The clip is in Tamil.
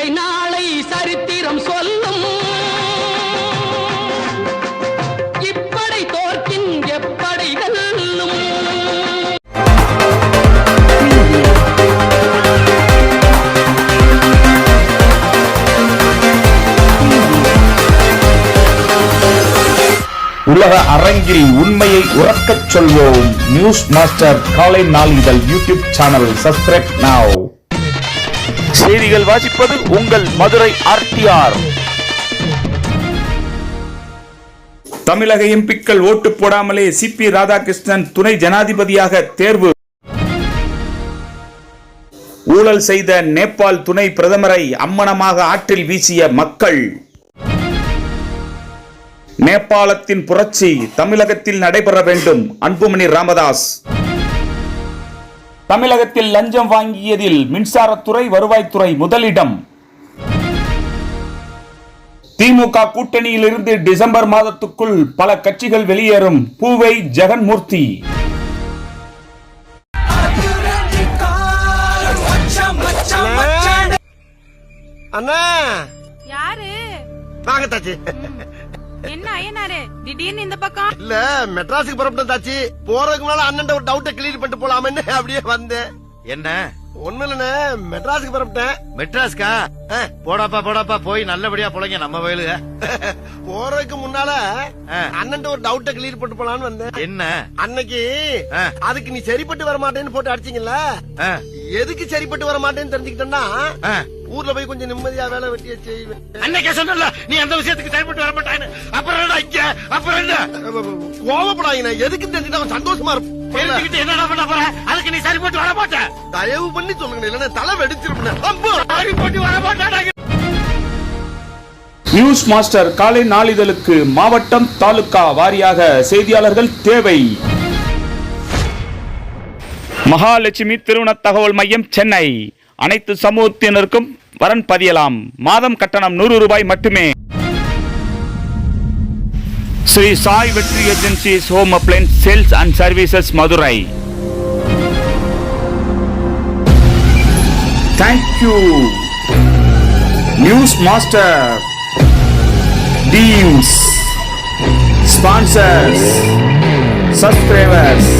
இல்லை நாளை சரித்திரம் சொல்லும். இப்படை தோற்கின் எப்படை வெல்லும். உலக அரங்கில் உண்மையை உறக்கச் சொல்வோம். நியூஸ் மாஸ்டர் காலை நாளிதழ் யூடியூப் சேனல் சப்ஸ்கிரைப் நவ். செய்திகள் வாசிப்பது உங்கள் மதுரை ஆர்டிஆர். தமிழக எம்பிக்கள் ஓட்டு போடாமலே சிபி ராதாகிருஷ்ணன் துணை ஜனாதிபதியாக தேர்வு. ஊழல் செய்த நேபாள் துணை பிரதமரை அம்மனமாக ஆற்றில் வீசிய மக்கள். நேபாளத்தின் புரட்சி தமிழகத்தில் நடைபெற வேண்டும். அன்புமணி ராமதாஸ். தமிழகத்தில் லஞ்சம் வாங்கியதில் மின்சாரத்துறை வருவாய்த்துறை முதலிடம். திமுக கூட்டணியில் இருந்து டிசம்பர் மாதத்துக்குள் பல கட்சிகள் வெளியேறும். பூவை ஜெகன்மூர்த்தி. அண்ணா யாரு வாங்க தாச்சி. என்ன ஐயனாரு திடீர்னு இந்த பக்கம்? இல்ல மெட்ராஸுக்கு புறப்பட்டேன் தாச்சி. போறதுக்கு முன்னால அண்ணன் ஒரு டவுட்டை கிளியர் பண்ணிட்டு போலாமன்னு அப்படியே வந்தேன். என்ன ஒண்ணு இல்லண்ணே, மெட்ராஸுக்கு புறப்பட்டேன். மெட்ராஸ்கா? போடாப்பா போய் நல்லபடியா போலங்க நம்ம வயலு. போறதுக்கு முன்னால அண்ணன் ஒரு டவுட்டை கிளியர் பண்ணிட்டு போலான்னு வந்தேன். என்ன அன்னைக்கு அதுக்கு நீ சரிப்பட்டு வர மாட்டேன்னு போட்டு அடிச்சீங்கல்ல, எதுக்கு சரிப்பட்டு வர மாட்டேன்னு தெரிஞ்சுக்கிட்டேன்னா ஊர்ல போய் கொஞ்சம் நிம்மதியா வேலை வெட்டிய செய்வேன். அன்னைக்கே சொன்னல நீ அந்த விஷயத்துக்கு சரிப்பட்டு வர மாட்டான்னு. அப்புறம் என்ன கோவப்படாதீங்க, எதுக்கு தெரிஞ்சுட்டு சந்தோஷமா இருப்பேன். என்னடா பண்ண போற? அதுக்கு நீ சரிப்பட்டு வர மாட்ட. தயவு பண்ணி சொல்லுங்க, இல்லன்னா தலை வெடிச்சிருப்பேன். சரிப்பட்டு வர மாட்டாங்க. நியூஸ் மாஸ்டர் காலை நாளிதழுக்கு மாவட்டம் தாலுகா வாரியாக செய்தியாளர்கள் தேவை. மகாலட்சுமி திருமண தகவல் மையம், சென்னை. அனைத்து சமூகத்தினருக்கும் வரன் பதியலாம். மாதம் கட்டணம் 100 ரூபாய் மட்டுமே. ஸ்ரீ சாய் வெற்றி agencies home appliances sales and services, Madurai. Thank you news master. Teams, sponsors, subscribers.